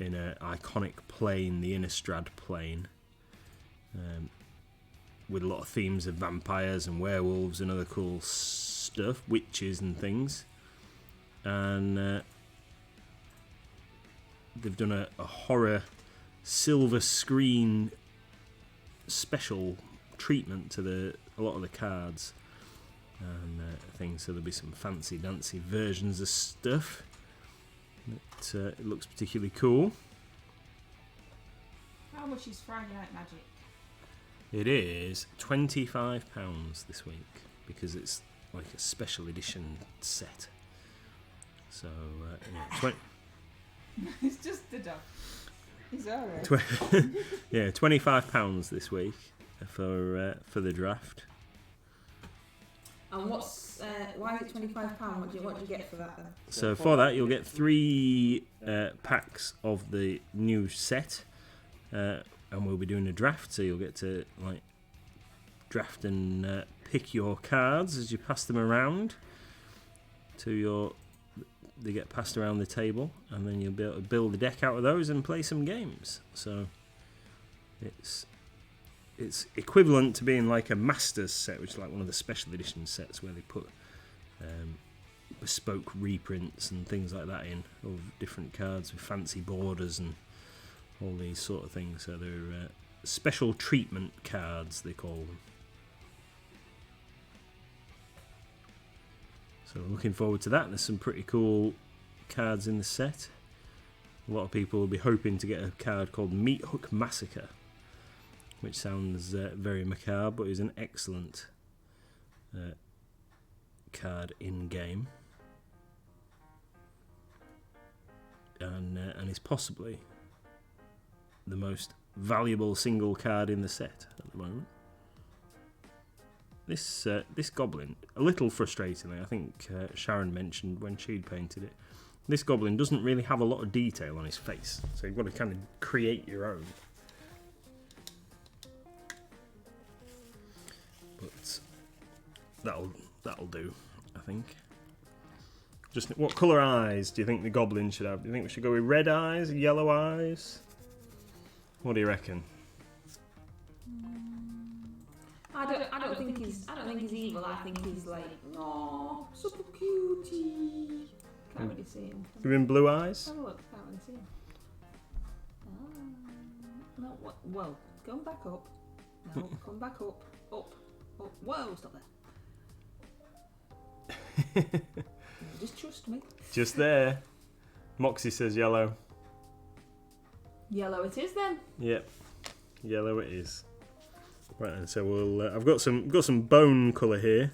A: in an iconic plane, the Innistrad plane. With a lot of themes of vampires and werewolves and other cool stuff, witches and things. And they've done a horror silver screen special treatment to a lot of the cards and things. So there'll be some fancy dancy versions of stuff. It looks particularly cool.
D: How much is Friday Night Magic?
A: It is £25 this week because it's like a special edition set. So
D: It's just the dog. He's alright.
A: yeah, £25 this week for the draft.
B: And what's why is it £25? What do you get for that then?
A: So for that, you'll get 3 packs of the new set. And we'll be doing a draft, so you'll get to like draft and pick your cards as you pass them around they get passed around the table, and then you'll be able to build a deck out of those and play some games. So it's equivalent to being like a Masters set, which is like one of the special edition sets where they put bespoke reprints and things like that in of different cards with fancy borders and all these sort of things. So they're special treatment cards, they call them. So looking forward to that. There's some pretty cool cards in the set. A lot of people will be hoping to get a card called Meat Hook Massacre, which sounds very macabre, but is an excellent card in game, and is possibly the most valuable single card in the set at the moment. this goblin, a little frustratingly, I think Sharon mentioned when she'd painted it, this goblin doesn't really have a lot of detail on his face, so you've got to kind of create your own. But that'll do, I think. Just what colour eyes do you think the goblin should have? Do you think we should go with red eyes, yellow eyes? What do you reckon?
B: I don't think he's evil. I think he's like, oh, super cutie. Can't really see him.
A: Give him blue eyes?
B: Have a look. Can't really see him. No, what? Whoa, come back up. No, come back up. Up. Whoa, stop there. No, just trust me.
A: Just there. Moxie says yellow.
B: Yellow it is then.
A: Yep, yellow it is. Right, and so we'll. I've got some bone colour here,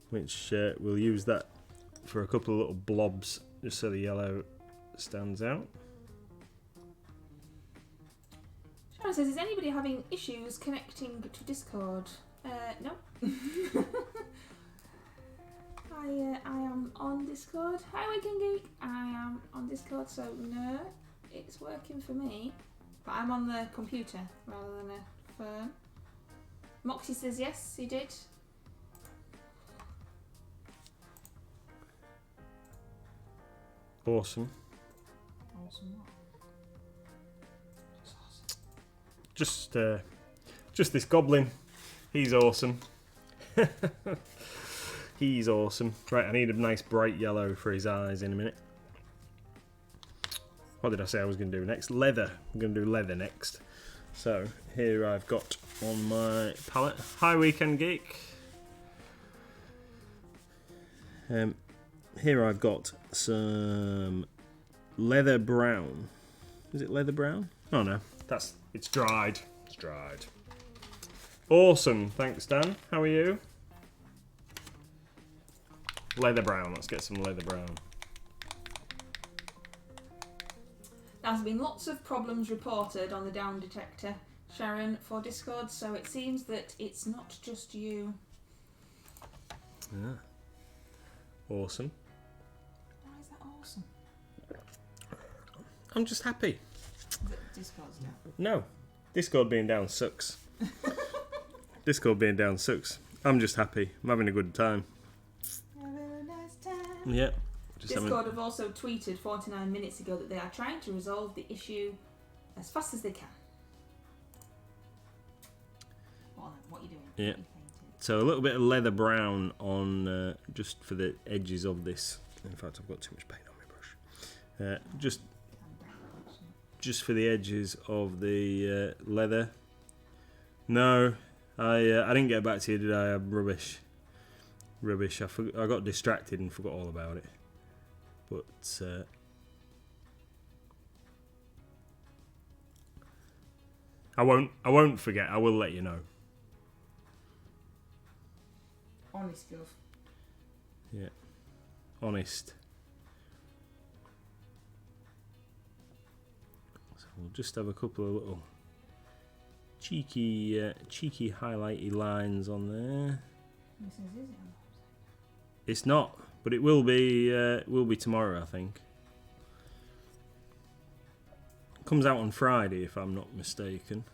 A: which we'll use that for a couple of little blobs, just so the yellow stands out.
B: Sharon says, is anybody having issues connecting to Discord? No. I am on Discord. Hi, Weekend Geek. I am on Discord, so no, it's working for me. But I'm on the computer rather than a phone. Moxie says yes, he did.
A: Awesome. Just this goblin. He's awesome. He's awesome. Right, I need a nice bright yellow for his eyes in a minute. What did I say I was going to do next? Leather. I'm going to do leather next. So, here I've got on my palette. Hi, Weekend Geek. Here I've got some leather brown. Is it leather brown? Oh no, it's dried. It's dried. Awesome. Thanks, Dan. How are you? Leather brown. Let's get some leather brown.
B: There's been lots of problems reported on the down detector, Sharon, for Discord, so it seems that it's not just you.
A: Yeah. Awesome.
D: Why is that awesome?
A: I'm just happy.
D: Discord's down.
A: No. Discord being down sucks. Discord being down sucks. I'm just happy. I'm having a good time.
D: Have a nice time.
A: Yeah. Just
B: Discord have also tweeted 49 minutes ago that they are trying to resolve the issue as fast as they can.
D: What are you doing?
A: Yeah.
D: What are you painting?
A: So a little bit of leather brown on just for the edges of this. In fact, I've got too much paint on my brush. Just for the edges of the leather. No, I didn't get back to you, did I? I'm rubbish. I got distracted and forgot all about it. But I won't forget. I will let you know.
D: Honest love.
A: Yeah, honest. So we'll just have a couple of little cheeky highlighty lines on there.
D: This is it?
A: It's not, but it will be tomorrow, I think. Comes out on Friday, if I'm not mistaken.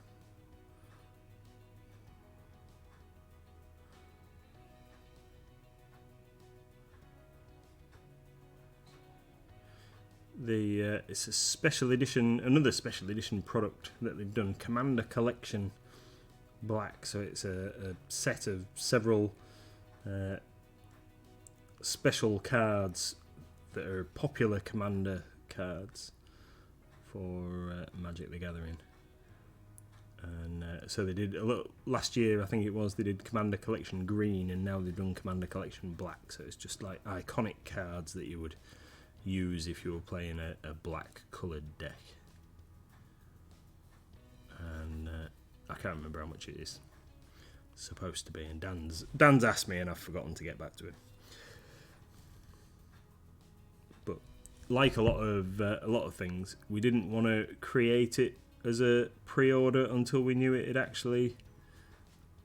A: It's a special edition, another special edition product that they've done, Commander Collection Black. So it's a set of several special cards that are popular Commander cards for Magic the Gathering. And so they did a little last year, I think it was. They did Commander Collection Green, and now they've done Commander Collection Black. So it's just like iconic cards that you would use if you were playing a black coloured deck. And I can't remember how much it is supposed to be. And Dan's asked me, and I've forgotten to get back to him. But like a lot of things, we didn't want to create it as a pre-order until we knew it had actually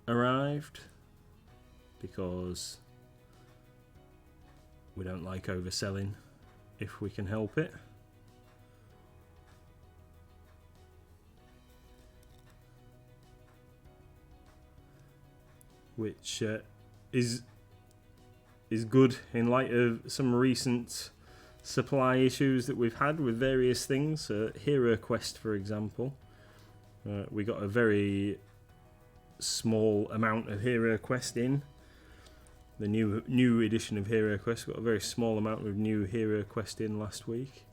A: arrived. because we don't like overselling if we can help it. Which is good in light of some recent supply issues that we've had with various things. Hero Quest, for example, we got a very small amount of Hero Quest in. The new edition of Hero Quest got a very small amount of new Hero Quest in last week,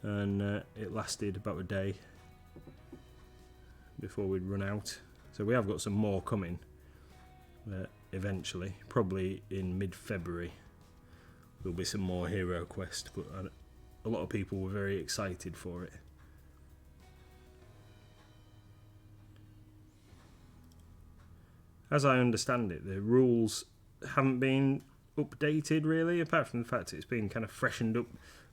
A: and it lasted about a day before we'd run out. So we have got some more coming eventually, probably in mid-February. There'll be some more Hero Quest, but a lot of people were very excited for it. As I understand it, the rules haven't been updated really, apart from the fact it's been kind of freshened up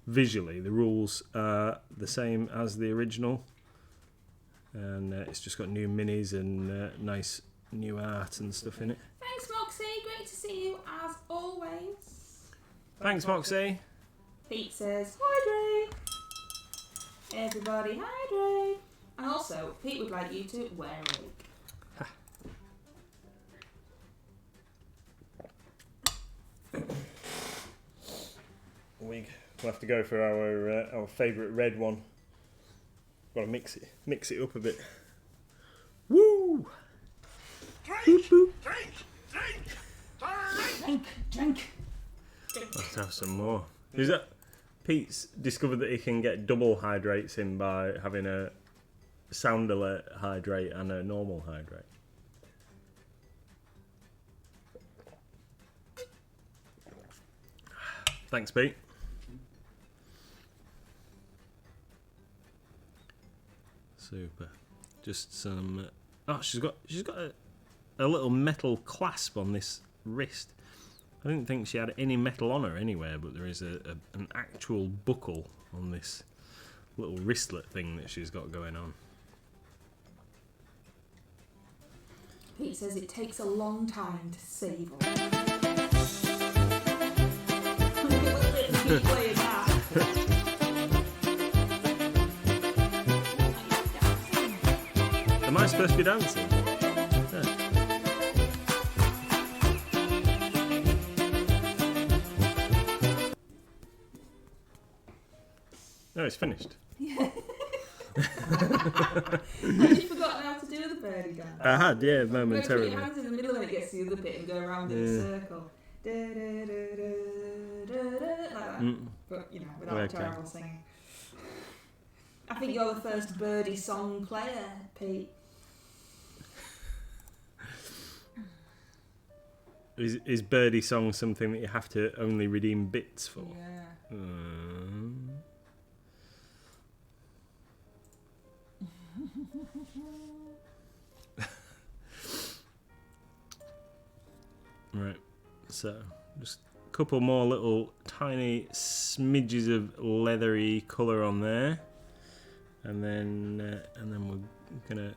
A: visually. The rules are the same as the original, and it's just got new minis and nice new art and stuff in it.
B: Thanks, Moxie. Great to see you as always.
A: Thanks, Moxie.
B: Pete says, hydrate. Everybody hydrate. And also, Pete would like you to wear a wig.
A: Wig. We'll have to go for our favourite red one. Got to mix it up a bit. Woo!
E: Drink!
A: Let's have some more. Is that Pete's discovered that he can get double hydrates in by having a sound alert hydrate and a normal hydrate. Thanks, Pete. Super. Just some. Oh, she's got a little metal clasp on this wrist. I didn't think she had any metal on her anywhere, but there is an actual buckle on this little wristlet thing that she's got going on.
B: Pete says it takes a long time to save up. Keep playing that.
A: Am I supposed to be dancing? No, it's finished.
B: Had you forgotten how to do the birdie dance?
A: I had, yeah,
B: Put
A: momentarily.
B: your hands in the middle and it gets to the other bit and go around in a circle. Da, da, da, da, da, da, like that. But, you know, without
A: Okay.
B: terrible singing. I think you're the first birdie song player, Pete.
A: Is Birdie Song something that you have to only redeem bits for?
B: Yeah.
A: Right, so just a couple more little tiny smidges of leathery colour on there, and then we're gonna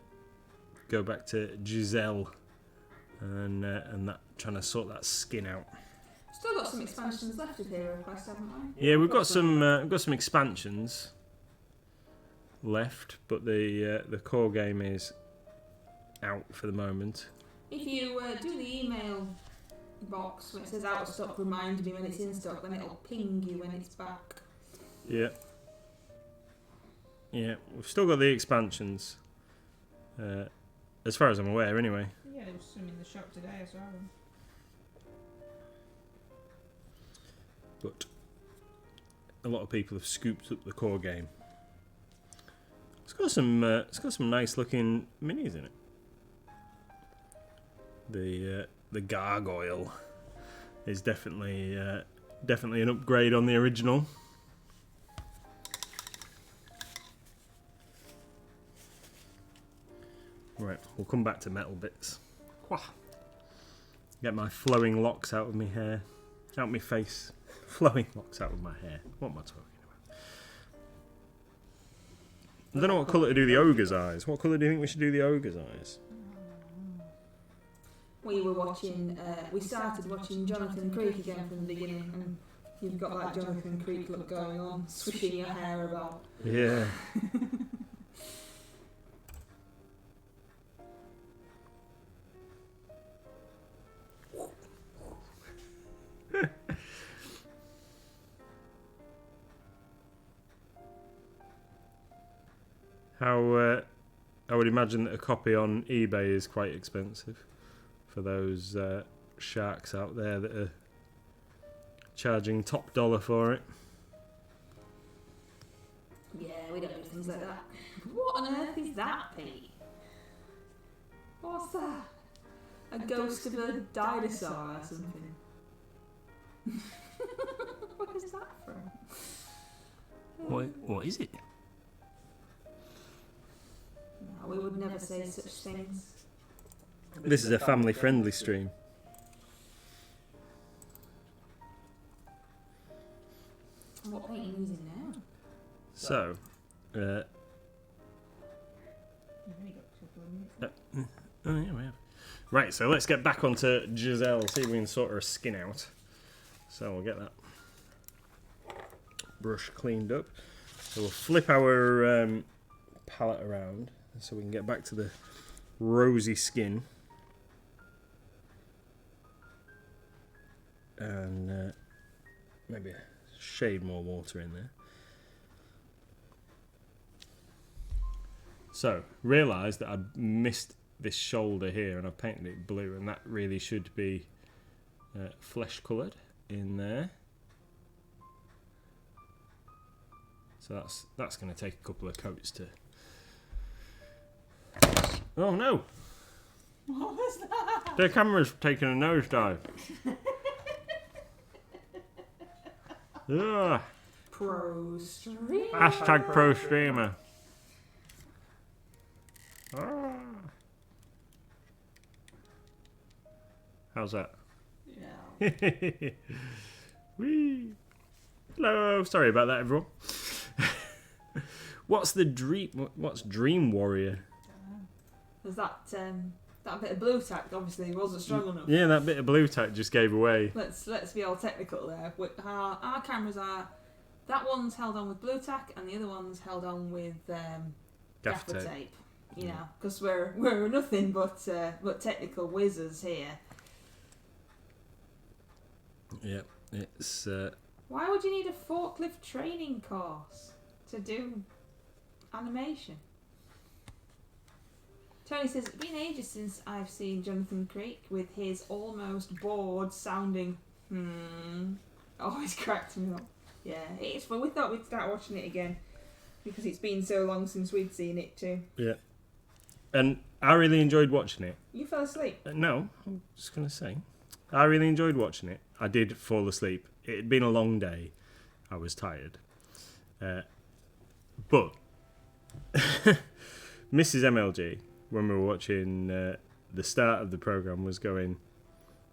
A: go back to Giselle and that trying to sort that skin out.
B: Still got some expansions left of Hero Quest, haven't we?
A: Yeah, we've got some expansions left, but the core game is out for the moment.
B: If you do the email box where it says out of stock, remind me when it's in stock, then it'll ping you when it's back.
A: Yeah. Yeah, we've still got the expansions. As far as I'm aware, anyway.
D: Yeah, there was some in the shop today as well.
A: But a lot of people have scooped up the core game. It's got some nice looking minis in it. The gargoyle is definitely an upgrade on the original. Right, we'll come back to metal bits. Get my flowing locks out of my hair, out my face. Flowing locks out of my hair. What am I talking about? I don't know what colour to do the ogre's eyes. What colour do you think we should do the ogre's eyes?
B: we were watching, we started watching Jonathan Creek again from the beginning, and you've got that Jonathan Creek look going on, swishing your hair about.
A: Yeah. I would imagine that a copy on eBay is quite expensive for those sharks out there that are charging top dollar for it.
B: Yeah, we don't do things like that. What on earth is that, Pete? What's that? A ghost of a dinosaur or something? What is that from?
A: What is it?
B: No, we would never say such things.
A: This is a family-friendly stream.
B: What paint are you using now?
A: So,
D: You've only got a couple of minutes.
A: oh yeah, we have. Right, so let's get back onto Giselle, see if we can sort her skin out. So we'll get that brush cleaned up. So we'll flip our palette around so we can get back to the rosy skin. And maybe a shade more water in there. So, realised that I missed this shoulder here and I painted it blue, and that really should be flesh coloured in there. So that's going to take a couple of coats to... Oh no!
B: What was that?
A: The camera's taking a nosedive. Ugh.
B: Pro streamer.
A: Hashtag pro streamer. Ah. How's that?
B: Yeah.
A: Whee. Hello. Sorry about that, everyone. What's Dream Warrior?
B: There's that bit of blue tack obviously wasn't strong enough.
A: Yeah, that bit of blue tack just gave away.
B: Let's be all technical there. Our cameras are, that one's held on with blue tack and the other one's held on with gaffer tape. You know, because we're nothing but technical whizzes here.
A: Yep, it's.
B: Why would you need a forklift training course to do animation? Tony says, it's been ages since I've seen Jonathan Creek with his almost bored sounding always cracked me up. Yeah, it's fun. We thought we'd start watching it again because it's been so long since we'd seen it too.
A: Yeah. And I really enjoyed watching it.
B: You fell asleep?
A: No, I'm just going to say. I really enjoyed watching it. I did fall asleep. It had been a long day. I was tired. But Mrs. MLG, when we were watching the start of the programme, was going,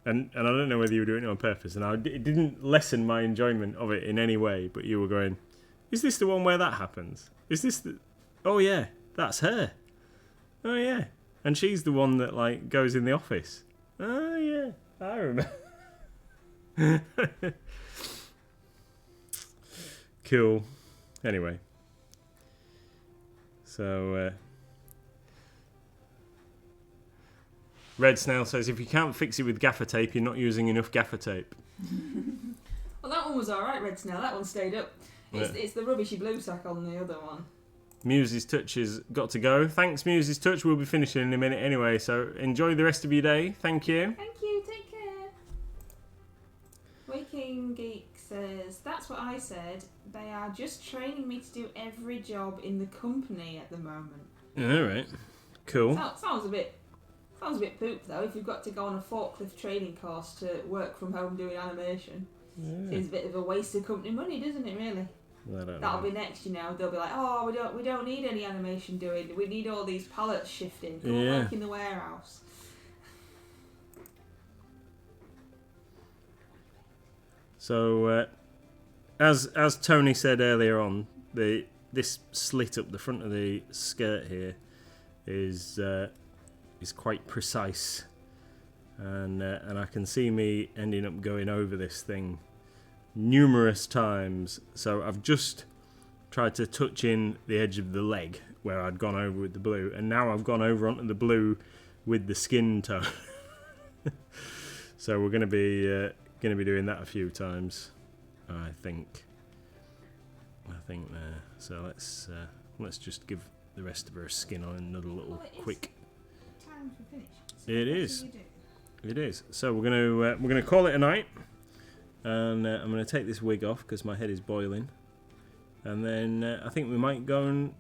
A: and I don't know whether you were doing it on purpose, and it didn't lessen my enjoyment of it in any way, but you were going, is this the one where that happens? Is this the... Oh yeah, that's her. Oh yeah. And she's the one that like goes in the office. Oh yeah, I remember. Cool. Anyway. So Red Snail says if you can't fix it with gaffer tape, you're not using enough gaffer tape.
B: Well, that one was alright, Red Snail. That one stayed up. It's the rubbishy blue tack on the other one.
A: Muse's Touch has got to go. Thanks, Muse's Touch. We'll be finishing in a minute anyway, so enjoy the rest of your day. Thank you.
B: Thank you. Take care. Waking Geek says, that's what I said. They are just training me to do every job in the company at the moment.
A: All right. Cool.
B: Sounds a bit poop though. If you've got to go on a forklift training course to work from home doing animation, seems a bit of a waste of company money, doesn't it? Really. That'll be next, you know. They'll be like, oh, we don't need any animation doing. We need all these pallets shifting. Come work in the warehouse.
A: So, as Tony said earlier on, this slit up the front of the skirt here is quite precise. and I can see me ending up going over this thing numerous times. So I've just tried to touch in the edge of the leg where I'd gone over with the blue, and now I've gone over onto the blue with the skin tone. So we're going to be doing that a few times, I think there. So let's just give the rest of her skin on another little quick.
D: Time to finish.
A: It is.
D: What do you do?
A: It is. So we're gonna call it a night, and I'm gonna take this wig off because my head is boiling, and then I think we might go and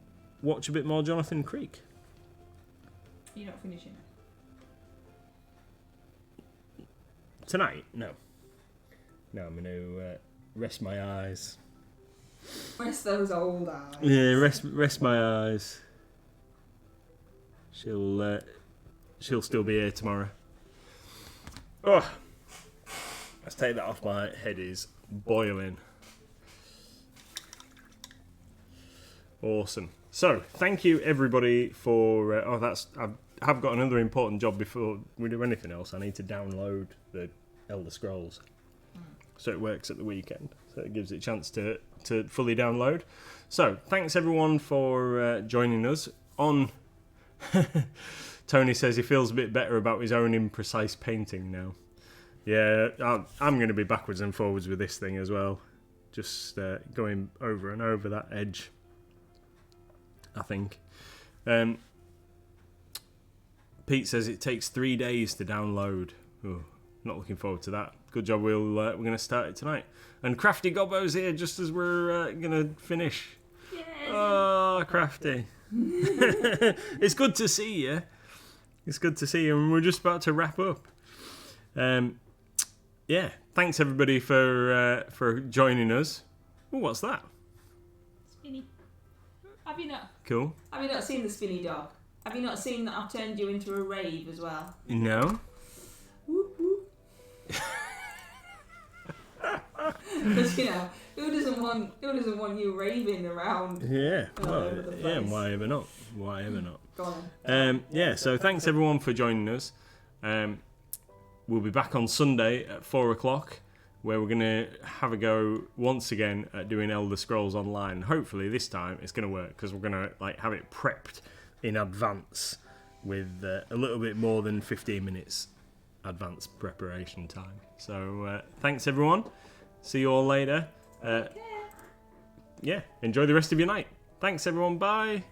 A: watch a bit more Jonathan Creek.
D: You're not finishing it.
A: Tonight? No, I'm gonna rest my eyes.
B: Rest those old eyes.
A: Yeah, rest my eyes. She'll still be here tomorrow. Oh, let's take that off. My head is boiling. Awesome. So, thank you everybody for. I've got another important job before we do anything else. I need to download the Elder Scrolls, so it works at the weekend. So it gives it a chance to fully download. So, thanks everyone for joining us on. Tony says he feels a bit better about his own imprecise painting now. Yeah, I'm going to be backwards and forwards with this thing as well. Just going over and over that edge, I think. Pete says it takes 3 days to download. Oh, not looking forward to that. Good job, we're going to start it tonight. And Crafty Gobbo's here just as we're going to finish.
B: Yes.
A: Oh, Crafty. It's good to see you. It's good to see you, and we're just about to wrap up. Yeah, thanks everybody for joining us. Oh, what's that?
B: Spinny. Have you not seen the spinny dog? Have you not seen that I've turned you into a rave as well?
A: No.
B: Whoop whoop. Because who doesn't want you raving around?
A: Yeah.
B: all
A: Well,
B: over the
A: yeah.
B: place?
A: Why ever not? Why ever not?
B: Go on.
A: Yeah. So thanks everyone for joining us. We'll be back on Sunday at 4:00, where we're gonna have a go once again at doing Elder Scrolls Online. Hopefully this time it's gonna work because we're gonna have it prepped in advance with a little bit more than 15 minutes advance preparation time. So thanks everyone. See you all later. Yeah, enjoy the rest of your night. Thanks everyone. Bye.